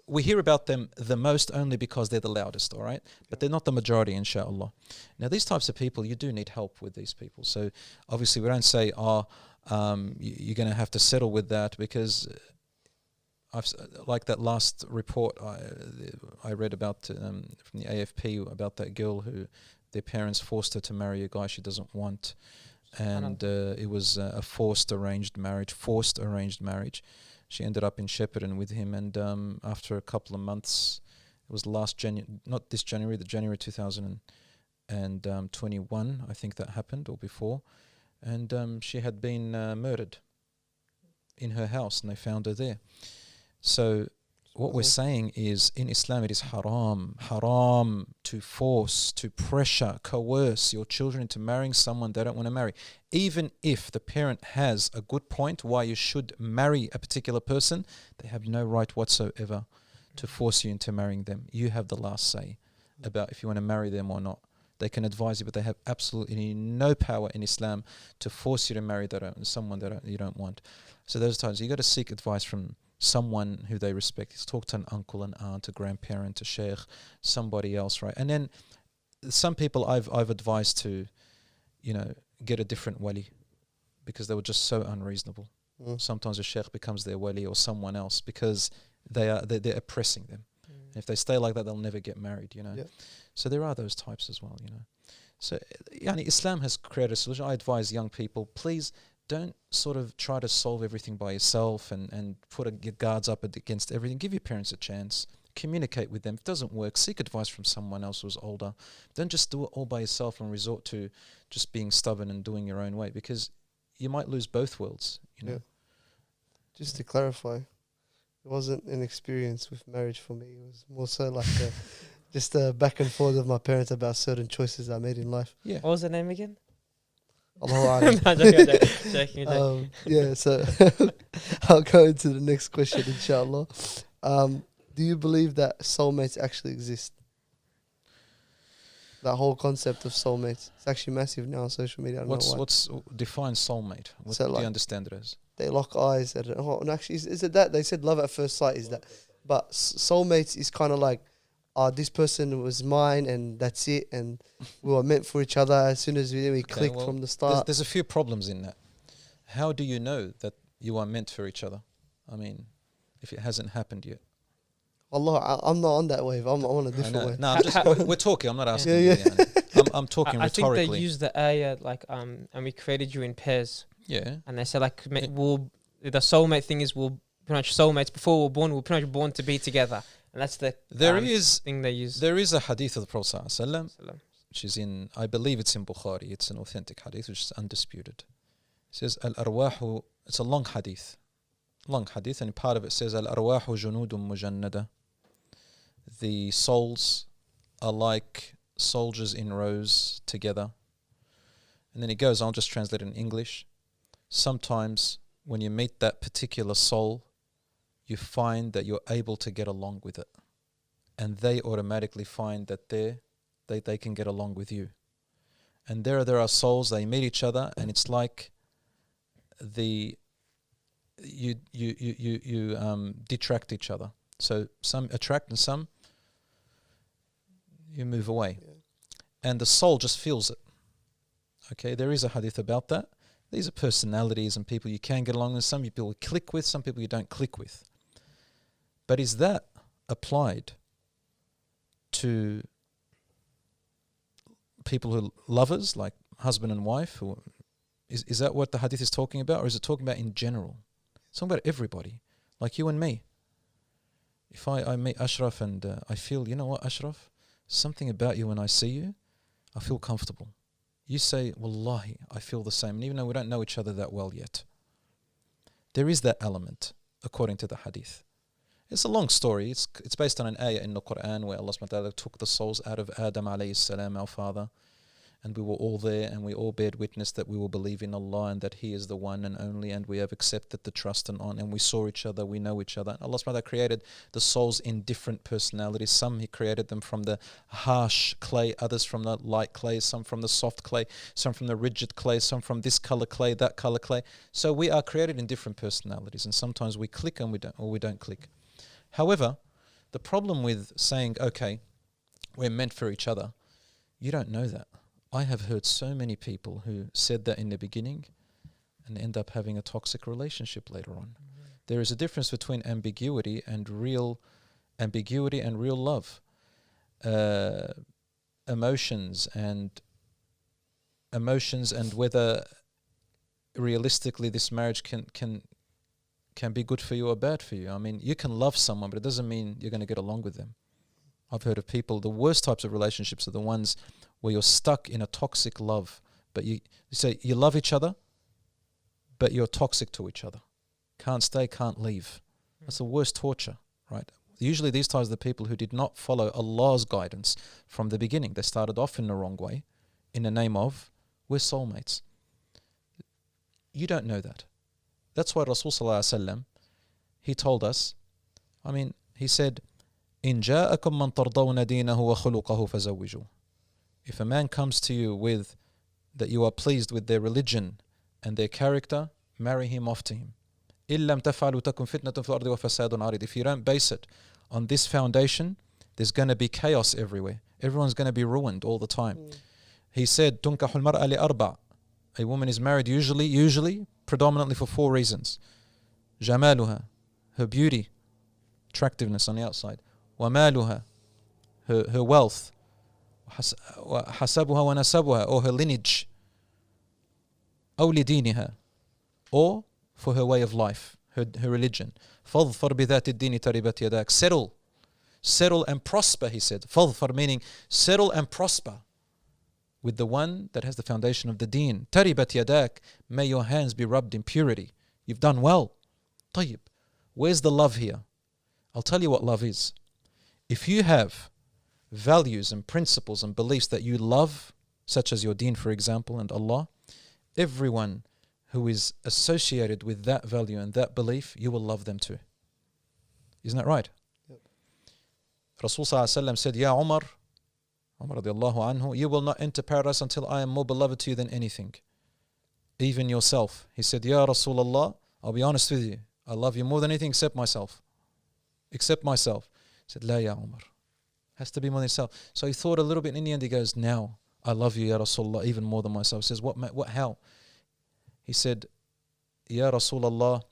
we hear about them the most only because they're the loudest, all right? But they're not the majority, inshallah. Now, these types of people, you do need help with these people. So, obviously, we don't say, you're going to have to settle with that, because like that last report I read about from the AFP about that girl who their parents forced her to marry a guy she doesn't want. And it was a forced arranged marriage. She ended up in Shepparton with him, and after a couple of months, it was not this January, the January 2021, I think that happened, or before, and she had been murdered in her house, and they found her there. So what we're saying is, in Islam, it is haram to force, to pressure, coerce your children into marrying someone they don't want to marry. Even if the parent has a good point why you should marry a particular person, they have no right whatsoever to force you into marrying them. You have the last say about if you want to marry them or not. They can advise you, but they have absolutely no power in Islam to force you to marry someone that you don't want. So those times, you got to seek advice from someone who they respect. Talk to an uncle, an aunt, a grandparent, a sheikh, somebody else, right? And then some people I've advised to, get a different wali, because they were just so unreasonable. Mm. Sometimes a sheikh becomes their wali or someone else because they're oppressing them. If they stay like that, they'll never get married, you know. Yeah. So there are those types as well, you know. So Islam has created a solution. I advise young people, please don't sort of try to solve everything by yourself and put your guards up against everything. Give your parents a chance. Communicate with them. If it doesn't work, seek advice from someone else who's older. Don't just do it all by yourself and resort to just being stubborn and doing your own way, because you might lose both worlds, you know. Yeah. Just to clarify, it wasn't an experience with marriage for me. It was more so like just a back and forth of my parents about certain choices I made in life. Yeah. What was the name again? Allahu A'lam. No, joking. Yeah, so I'll go into the next question, inshallah. Do you believe that soulmates actually exist? That whole concept of soulmates. It's actually massive now on social media. I don't know why. What's define soulmate? What So do like you understand it as? They lock eyes. And actually, is it that? They said love at first sight is that. But soulmates is kind of like, this person was mine and that's it. And we were meant for each other. As soon as we clicked from the start. There's a few problems in that. How do you know that you are meant for each other? I mean, if it hasn't happened yet. Allah, I'm not on that wave. I'm on a different wave. No, I'm just, we're talking. I'm not asking you. I'm talking I rhetorically. think they use the ayah like and we created you in pairs. Yeah. And they said like the soulmate thing is we'll pretty much soulmates before we're born. We're pretty much born to be together, and that's the thing they use. There is a hadith of the Prophet ﷺ, which is in, I believe it's in Bukhari. It's an authentic hadith which is undisputed. It says al-arwahu. It's a long hadith, and part of it says al-arwahu junudun mujannada. The souls are like soldiers in rows together. And then he goes, I'll just translate it in English. Sometimes when you meet that particular soul, you find that you're able to get along with it. And they automatically find that they can get along with you. And there are souls, they meet each other, and it's like you detract each other. So some attract and some you move away. Yeah. And the soul just feels it. Okay, there is a hadith about that. These are personalities and people you can get along with. Some people you click with, some people you don't click with. But is that applied to people who are lovers, like husband and wife? Or is that what the hadith is talking about? Or is it talking about in general? It's talking about everybody, like you and me. If I meet Ashraf and I feel, you know what, Ashraf? Something about you when I see you, I feel comfortable. You say, Wallahi, I feel the same. And even though we don't know each other that well yet, there is that element, according to the hadith. It's a long story. It's based on an ayah in the Quran where Allah subhanahu wa ta'ala took the souls out of Adam alayhi salam, our father, and we were all there, and we all bared witness that we will believe in Allah and that He is the one and only, and we have accepted the trust and we saw each other, we know each other. And Allah subhanahu wa ta'ala created the souls in different personalities. Some He created them from the harsh clay, others from the light clay, some from the soft clay, some from the rigid clay, some from this color clay, that color clay. So we are created in different personalities, and sometimes we click and we don't click. However, the problem with saying, okay, we're meant for each other, you don't know that. I have heard so many people who said that in the beginning and end up having a toxic relationship later on. Mm-hmm. There is a difference between ambiguity and real love. Emotions and whether realistically this marriage can be good for you or bad for you. I mean, you can love someone, but it doesn't mean you're going to get along with them. I've heard of people, the worst types of relationships are the ones where you're stuck in a toxic love, but you say you love each other, but you're toxic to each other. Can't stay, can't leave. That's the worst torture, right? Usually these types are the people who did not follow Allah's guidance from the beginning. They started off in the wrong way in the name of, we're soulmates. You don't know that. That's why Rasul Sallallahu Alaihi Wasallam, he told us, he said, إن جاءكم من ترضون دينه وخلقه فزوجوه. If a man comes to you with that you are pleased with their religion and their character, marry him off to him. إن لم تفعلوا تكن فتنة في الأرض وفساد عريض. If you don't base it on this foundation, there's going to be chaos everywhere. Everyone's going to be ruined all the time. He said, تنكح المرأة لأربع. A woman is married usually, predominantly for 4 reasons. جمالها, her beauty, attractiveness on the outside. ومالها, her wealth. وحسبها ونسبها, or her lineage. أو لدينها, or for her way of life, her religion. فاظفر بذات الدين تربت يداك. Settle and prosper, he said. فاظفر meaning settle and prosper with the one that has the foundation of the deen. تربت يداك, may your hands be rubbed in purity. You've done well. طيب, where's the love here? I'll tell you what love is. If you have values and principles and beliefs that you love, such as your deen, for example, and Allah, everyone who is associated with that value and that belief, you will love them too. Isn't that right? Yep. Rasul said, Ya Umar radiallahu anhu, you will not enter paradise until I am more beloved to you than anything, even yourself. He said, Ya Rasulullah, I'll be honest with you, I love you more than anything except myself. Except myself. He said, La ya Umar. Has to be more than yourself. So he thought a little bit, and in the end he goes, now I love you, Ya Rasulullah, even more than myself. He says, what, how? He said, Ya Rasulullah,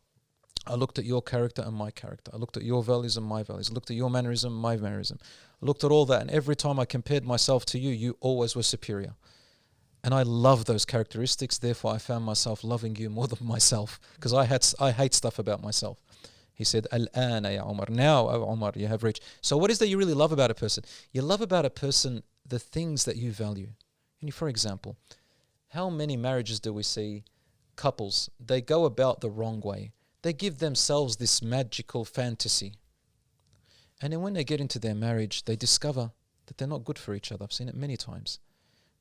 I looked at your character and my character. I looked at your values and my values. I looked at your mannerism and my mannerism. I looked at all that, and every time I compared myself to you, you always were superior. And I love those characteristics, therefore I found myself loving you more than myself, because I hate stuff about myself. He said, Al-ana ya Umar. Now, O Umar, you have reached. So what is that you really love about a person? You love about a person the things that you value. And for example, how many marriages do we see, couples, they go about the wrong way. They give themselves this magical fantasy. And then when they get into their marriage, they discover that they're not good for each other. I've seen it many times.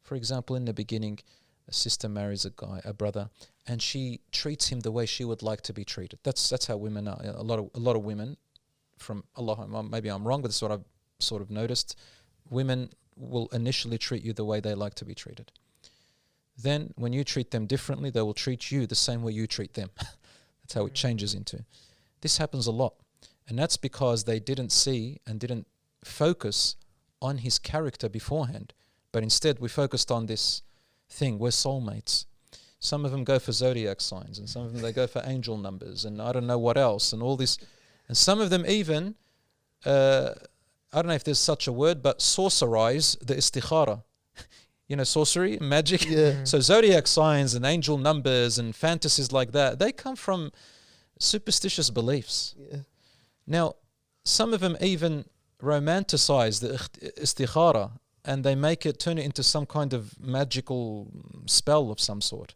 For example, in the beginning, a sister marries a brother, and she treats him the way she would like to be treated. That's how women are. A lot of women, from Allah, maybe I'm wrong, but this is what I've sort of noticed. Women will initially treat you the way they like to be treated. Then, when you treat them differently, they will treat you the same way you treat them. That's how it changes into. This happens a lot, and that's because they didn't see and didn't focus on his character beforehand, but instead we focused on this thing. We're soulmates. Some of them go for zodiac signs, and some of them they go for angel numbers, and I don't know what else, and all this. And some of them even, I don't know if there's such a word, but sorcerize the istikhara. Sorcery, magic. Yeah. So zodiac signs and angel numbers and fantasies like that, they come from superstitious beliefs. Yeah. Now, some of them even romanticize the istikhara, and they turn it into some kind of magical spell of some sort.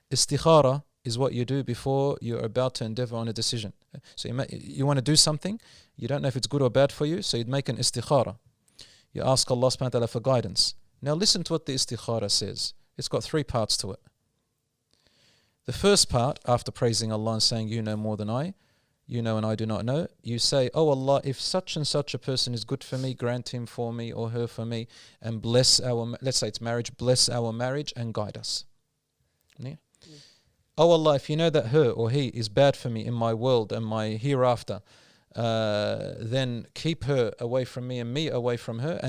Istikhara is what you do before you're about to endeavor on a decision. So you want to do something, you don't know if it's good or bad for you, so you'd make an istikhara. You ask Allah subhanahu wa ta'ala for guidance. Now listen to what the istikhara says. It's got 3 parts to it. The first part, after praising Allah and saying, you know more than I, you know and I do not know, you say, oh Allah, if such and such a person is good for me, grant him for me or her for me, and bless let's say it's marriage, bless our marriage and guide us. Yeah? Oh Allah, if you know that her or he is bad for me in my world and my hereafter, then keep her away from me and me away from her,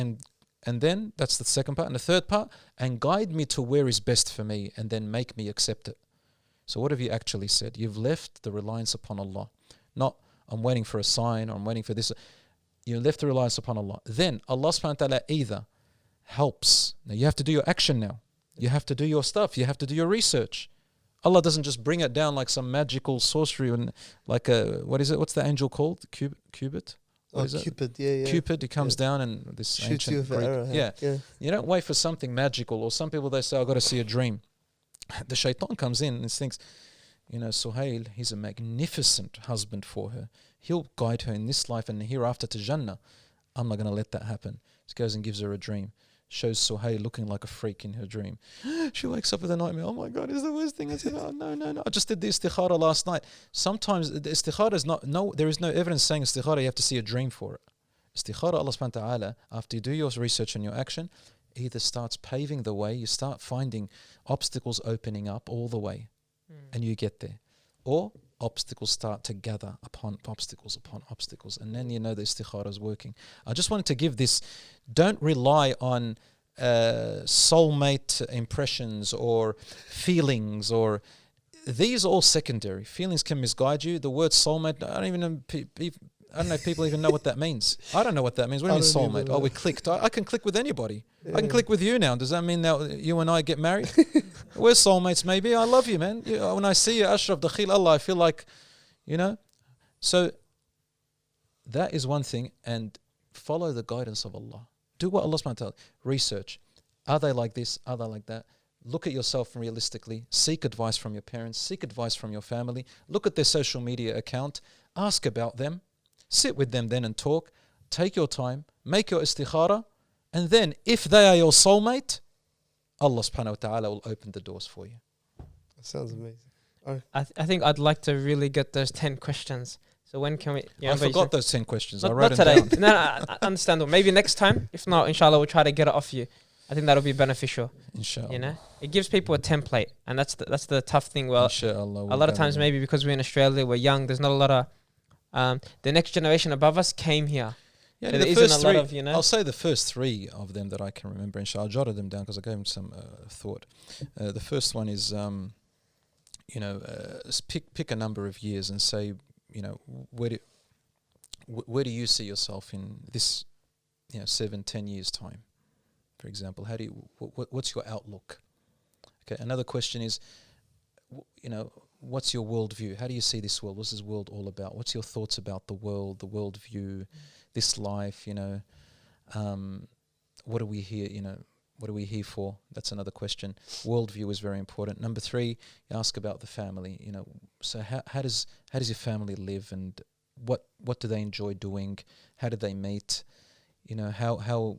and then, that's the second part. And the third part, and guide me to where is best for me, and then make me accept it. So what have you actually said? You've left the reliance upon Allah. Not, I'm waiting for a sign, or I'm waiting for this. You left the reliance upon Allah. Then, Allah subhanahu wa ta'ala either helps. Now, you have to do your action now. You have to do your stuff. You have to do your research. Allah doesn't just bring it down like some magical sorcery, and like what is it? What's the angel called? Cubit? Cupid, yeah. Cupid, he comes down and this shoots you with an arrow. Yeah. You don't wait for something magical, or some people, they say, I've got to see a dream. The shaitan comes in and thinks, Suhail, he's a magnificent husband for her. He'll guide her in this life and hereafter to Jannah. I'm not going to let that happen. He goes and gives her a dream. Shows Suhail looking like a freak in her dream. She wakes up with a nightmare. Oh my God, it's the worst thing. I said, oh no. I just did the istikhara last night. Sometimes the istikhara is there is no evidence saying istikhara, you have to see a dream for it. Istikhara, Allah subhanahu wa ta'ala, after you do your research and your action, either starts paving the way, you start finding obstacles opening up all the way, and you get there. Or obstacles start to gather upon obstacles, and then you know the istikhara is working. I just wanted to give this. Don't rely on soulmate impressions or feelings, or these are all secondary. Feelings can misguide you. The word soulmate, I don't even know. I don't know if people even know what that means. I don't know what that means. What do you mean soulmate? Oh, we clicked. I can click with anybody. I can click with you now. Does that mean that you and I get married? We're soulmates, maybe. I love you, man. When I see you, Ashraf, Dakhil Allah, I feel like, So that is one thing. And follow the guidance of Allah. Do what Allah subhanahu wa ta'ala. Research. Are they like this? Are they like that? Look at yourself realistically. Seek advice from your parents. Seek advice from your family. Look at their social media account. Ask about them. Sit with them then and talk. Take your time. Make your istikhara. And then, if they are your soulmate, Allah subhanahu wa ta'ala will open the doors for you. That sounds amazing. I think I'd like to really get those 10 questions. So when can we... I forgot those 10 questions. Not, I wrote not them today. down. No, I understand. Maybe next time. If not, inshallah, we'll try to get it off you. I think that'll be beneficial. Inshallah. It gives people a template, and that's the tough thing. Well, inshallah, a lot of times, maybe because we're in Australia, we're young. There's not a lot of... the next generation above us came here. Yeah, so the there isn't first a lot three, of, I'll say the first three of them that I can remember. Inshallah, I jotted them down because I gave them some thought. The first one is, pick a number of years and say, where do you see yourself in this, 7-10 years time, for example? How do you, what's your outlook? Okay. Another question is, what's your worldview? How do you see this world? What's this world all about? What's your thoughts about the world, the worldview, this life? What are we here? What are we here for? That's another question. Worldview is very important. Number 3, you ask about the family. So how does your family live, and what do they enjoy doing? How do they meet? How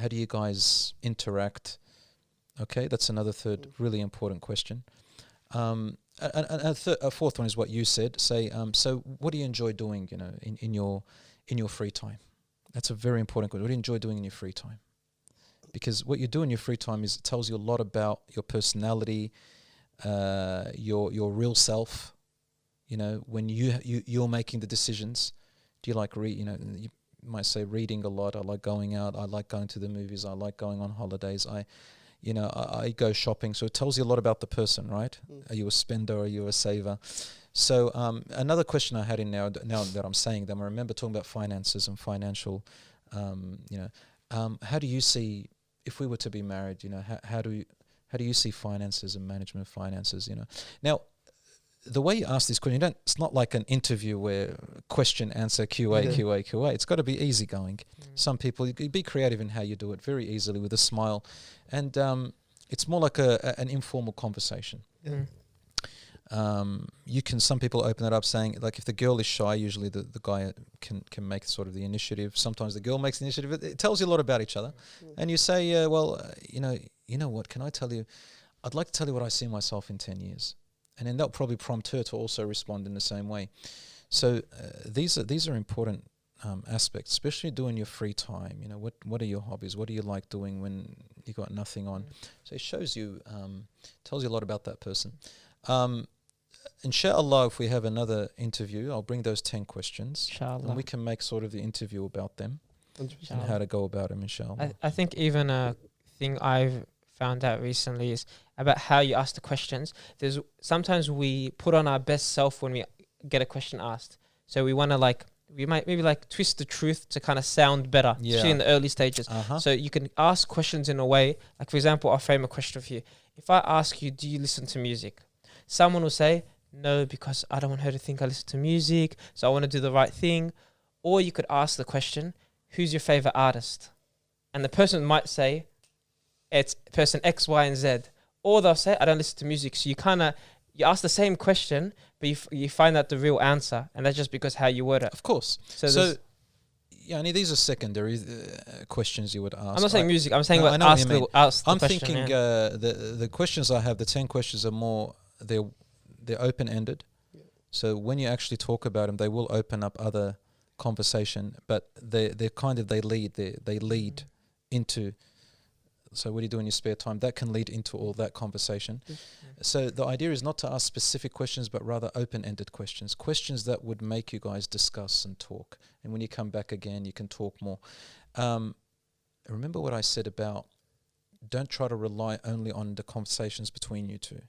do you guys interact? Okay, that's another third really important question. A fourth one is what you said. Say, so what do you enjoy doing? In your free time. That's a very important question. What do you enjoy doing in your free time? Because what you do in your free time tells you a lot about your personality, your real self. When you're making the decisions. Do you like you might say reading a lot. I like going out. I like going to the movies. I like going on holidays. I go shopping. So it tells you a lot about the person, right? Are you a spender? Are you a saver? So another question I had in now that I'm saying them, I remember talking about finances and financial, how do you see, if we were to be married, how do you see finances and management of finances, Now, the way you ask this question, it's not like an interview where question, answer, QA. It's got to be easygoing. Some people, you be creative in how you do it very easily with a smile. And it's more like an informal conversation. Some people open it up saying, like, if the girl is shy, usually the guy can make sort of the initiative. Sometimes the girl makes the initiative. It tells you a lot about each other. And you say, you know what, can I tell you, I'd like to tell you what I see myself in 10 years. And then that'll probably prompt her to also respond in the same way. So these are important aspects, especially doing your free time. What are your hobbies? What do you like doing when you got nothing on? So it shows you, tells you a lot about that person. Inshallah, if we have another interview, I'll bring those 10 questions. Inshallah. And we can make sort of the interview about them 100%. and how to go about them, inshallah. I think even a thing I've found out recently is about how you ask the questions. Sometimes we put on our best self when we get a question asked. So we want to we might maybe twist the truth to kind of sound better, especially in the early stages. So you can ask questions in a way, like for example, I'll frame a question for you. If I ask you, do you listen to music? Someone will say, no, because I don't want her to think I listen to music, so I want to do the right thing. Or you could ask the question, who's your favorite artist? And the person might say, it's person X, Y, and Z. Or they'll say, I don't listen to music. So you ask the same question, but you find out the real answer. And that's just because how you word it. Of course. So these are secondary questions you would ask. I'm not saying music. I'm saying ask the question. I'm thinking the questions I have, the 10 questions are more, they're open-ended. So when you actually talk about them, they will open up other conversation, but they lead into. So what do you do in your spare time? That can lead into all that conversation. So the idea is not to ask specific questions, but rather open-ended questions that would make you guys discuss and talk. And when you come back again, you can talk more. Remember what I said about don't try to rely only on the conversations between you two.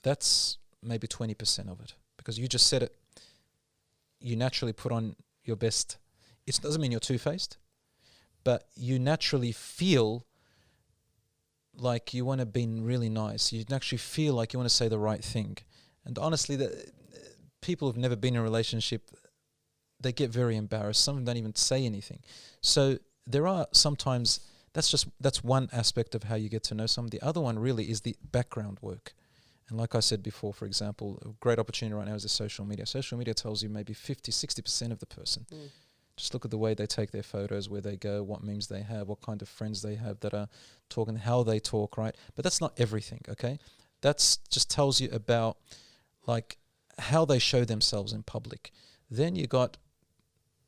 That's maybe 20% of it, because you just said it. You naturally put on your best. It doesn't mean you're two-faced, but you naturally feel like you want to be really nice. You actually feel like you want to say the right thing. And honestly, the people who've never been in a relationship, they get very embarrassed. Some of them don't even say anything. So there are sometimes, that's one aspect of how you get to know someone. The other one really is the background work. And like I said before, for example, a great opportunity right now is the social media. Social media tells you maybe 50, 60% of the person. Just look at the way they take their photos, where they go, what memes they have, what kind of friends they have that are talking, how they talk, right? But that's not everything, okay? That's just tells you about like how they show themselves in public. Then you got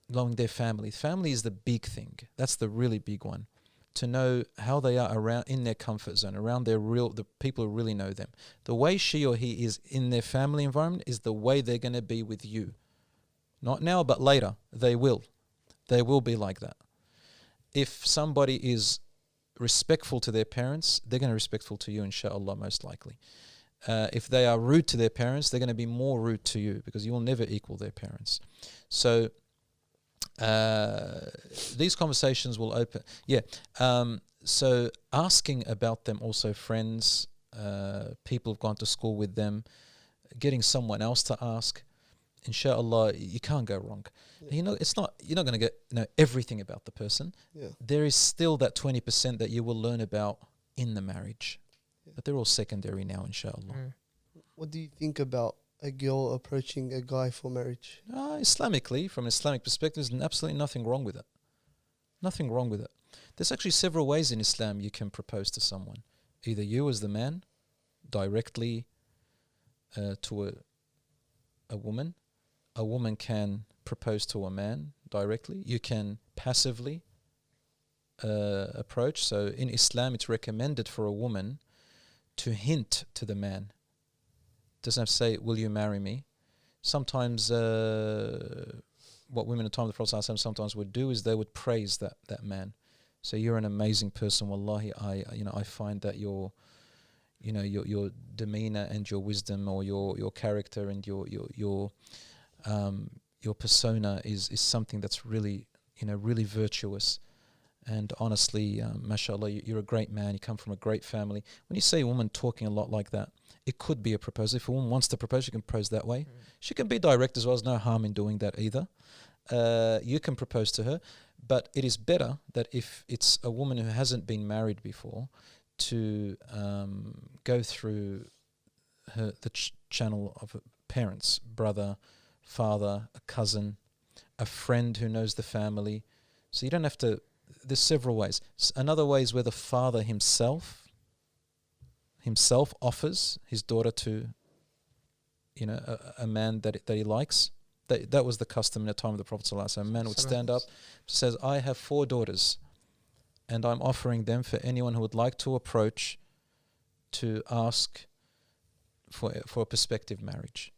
knowing their family. Family is the big thing. That's the really big one. To know how they are around in their comfort zone, around the people who really know them. The way she or he is in their family environment is the way they're going to be with you. Not now, but later. They will. They will be like that. If somebody is respectful to their parents, they're going to be respectful to you, inshallah, most likely. If they are rude to their parents, they're going to be more rude to you, because you will never equal their parents. So these conversations will open. So asking about them, also friends, people who've gone to school with them, getting someone else to ask, inshallah, you can't go wrong. You're not going to get know everything about the person. There is still that 20% that you will learn about in the marriage, but they're all secondary now, inshallah. What do you think about a girl approaching a guy for marriage? Islamically, from an Islamic perspective, there's absolutely nothing wrong with it. Nothing wrong with it. There's actually several ways in Islam you can propose to someone. Either you as the man, directly to a woman. A woman can propose to a man directly. You can passively approach. So in Islam, it's recommended for a woman to hint to the man. Doesn't have to say, will you marry me? Sometimes what women at the time of the Prophet ﷺ sometimes would do is they would praise that man. So you're an amazing person, wallahi, I find that your demeanor and your wisdom, or your character and your persona is something that's really really virtuous. And honestly, mashallah, you're a great man. You come from a great family. When you see a woman talking a lot like that, it could be a proposal. If a woman wants to propose, she can propose that way. She can be direct as well. There's no harm in doing that either. You can propose to her, but it is better that if it's a woman who hasn't been married before, to go through the channel of her parents, brother, father, a cousin, a friend who knows the family. So you don't have to. There's several ways. Another way is where the father himself offers his daughter to, a man that he likes. That was the custom in the time of the Prophet ﷺ. So a man would stand up, says, I have 4 daughters, and I'm offering them for anyone who would like to approach to ask for a prospective marriage.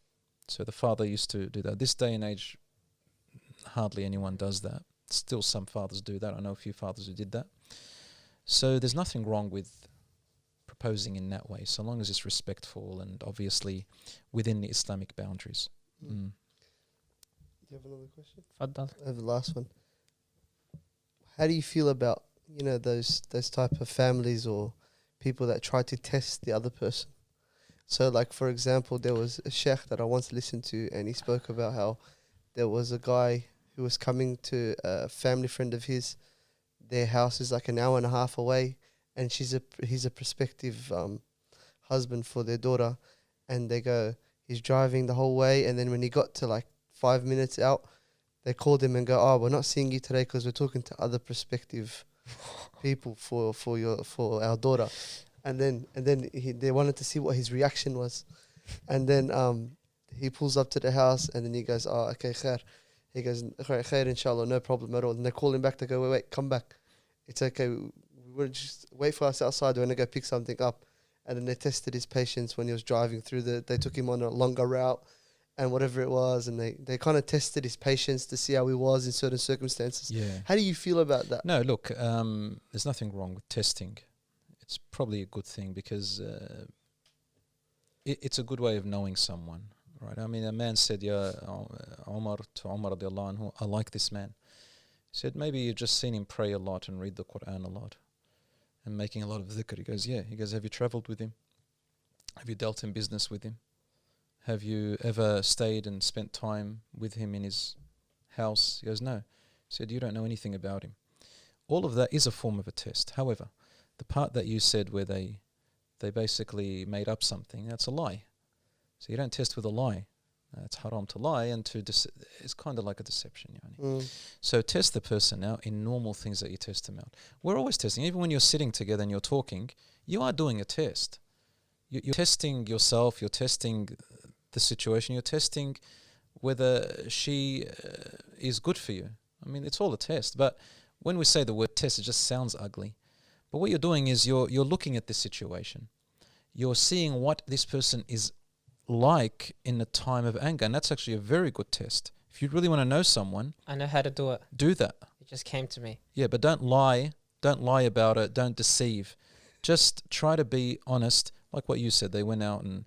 So the father used to do that. This day and age, hardly anyone does that. Still some fathers do that. I know a few fathers who did that. So there's nothing wrong with proposing in that way, so long as it's respectful and obviously within the Islamic boundaries. Do you have another question? Faddal. I have the last one. How do you feel about those type of families or people that try to test the other person? So, like, for example, there was a sheikh that I once listened to, and he spoke about how there was a guy who was coming to a family friend of his. Their house is like an hour and a half away, and he's a prospective husband for their daughter. And he's driving the whole way, and then when he got to like 5 minutes out, they called him and go, "Oh, we're not seeing you today because we're talking to other prospective people for our daughter." And then they wanted to see what his reaction was, and then he pulls up to the house, and then he goes, "Oh, okay, khair." He goes, "Khair, inshallah, no problem at all." And they call him back. They go, "Wait, come back. It's okay. We'll just wait for us outside. We're gonna go pick something up." And then they tested his patience when he was driving through they took him on a longer route and whatever it was, and they kind of tested his patience to see how he was in certain circumstances. Yeah. How do you feel about that? No, look, there's nothing wrong with testing. it's probably a good thing because it's a good way of knowing someone, right? I mean, a man said, "Ya Umar to Umar radiallahu anhu, I like this man." He said, "Maybe you've just seen him pray a lot and read the Quran a lot and making a lot of dhikr." He goes, "Yeah." He goes, "Have you traveled with him? Have you dealt in business with him? Have you ever stayed and spent time with him in his house?" He goes, "No." He said, "You don't know anything about him." All of that is a form of a test. However, the part that you said where they basically made up something, that's a lie. So you don't test with a lie. It's haram to lie, and it's kind of like a deception. So test the person out in normal things that you test them out. We're always testing. Even when you're sitting together and you're talking, you are doing a test. You're testing yourself, you're testing the situation, you're testing whether she is good for you. I mean, it's all a test. But when we say the word test, it just sounds ugly. But what you're doing is you're looking at this situation. You're seeing what this person is like in a time of anger. And that's actually a very good test. If you really want to know someone, I know how to do it. do that. It just came to me. Yeah, but don't lie. Don't lie about it. Don't deceive. Just try to be honest. Like what you said, they went out in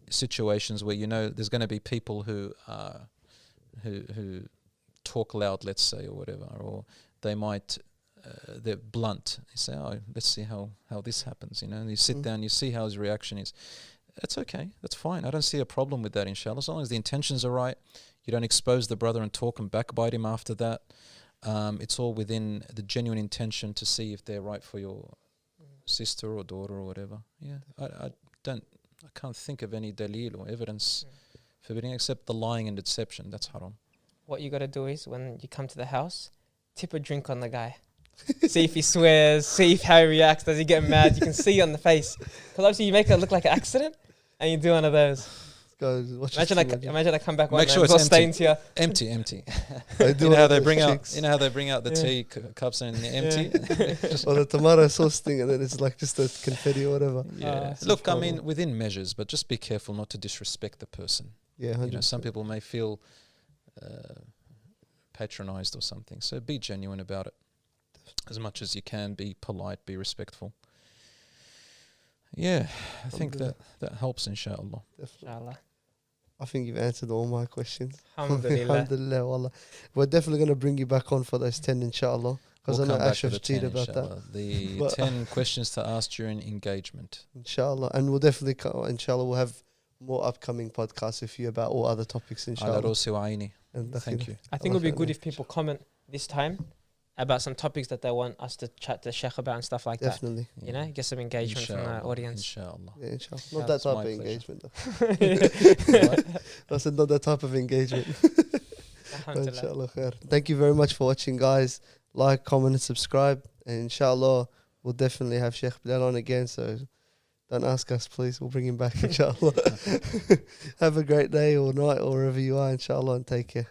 situations where you know there's going to be people who talk loud, let's say, or whatever, or they might they're blunt. You say, "Oh, let's see how this happens," and you sit down, you see how his reaction is. That's okay. That's fine. I don't see a problem with that, inshallah, as long as the intentions are right. You don't expose the brother and talk and backbite him after that. It's all within the genuine intention to see if they're right for your sister or daughter or whatever. Yeah, I can't think of any dalil or evidence forbidding except the lying and deception. That's haram. What you got to do is when you come to the house, tip a drink on the guy. See if he swears, see if how he reacts. Does he get mad? You can see on the face. Because obviously you make it look like an accident and you do one of those. Imagine I come back one Make day sure and it's got stains here. Empty. You know how they bring out the tea cups and they're empty. Or the tomato sauce thing, and then it's like just a confetti or whatever. Yeah. Look, I mean, within measures, but just be careful not to disrespect the person. Yeah, 100%. Some people may feel patronized or something. So be genuine about it. As much as you can, be polite, be respectful. Yeah, I think that helps, inshallah. Inshallah. I think you've answered all my questions. Alhamdulillah. Alhamdulillah, wallah. We're definitely going to bring you back on for those 10, inshallah. Because We'll I know come back to Ashraf's the 10, cheated about that. inshallah. The 10 questions to ask during engagement. Inshallah. And we'll definitely, inshallah, we'll have more upcoming podcasts with you about all other topics, inshallah. And thank you. I think it would be good if people comment this time about some topics that they want us to chat to Sheikh about and stuff like Definitely. that. Get some engagement from the audience. Inshallah. Yeah, inshallah. Yeah, Not that it's type my of pleasure. engagement, though. I said not that type of engagement. Alhamdulillah. Inshallah khair. Thank you very much for watching, guys. Like, comment, and subscribe. And inshallah, we'll definitely have Sheikh Belal on again. So don't ask us, please. We'll bring him back, inshallah. Have a great day or night or wherever you are, inshallah, and take care.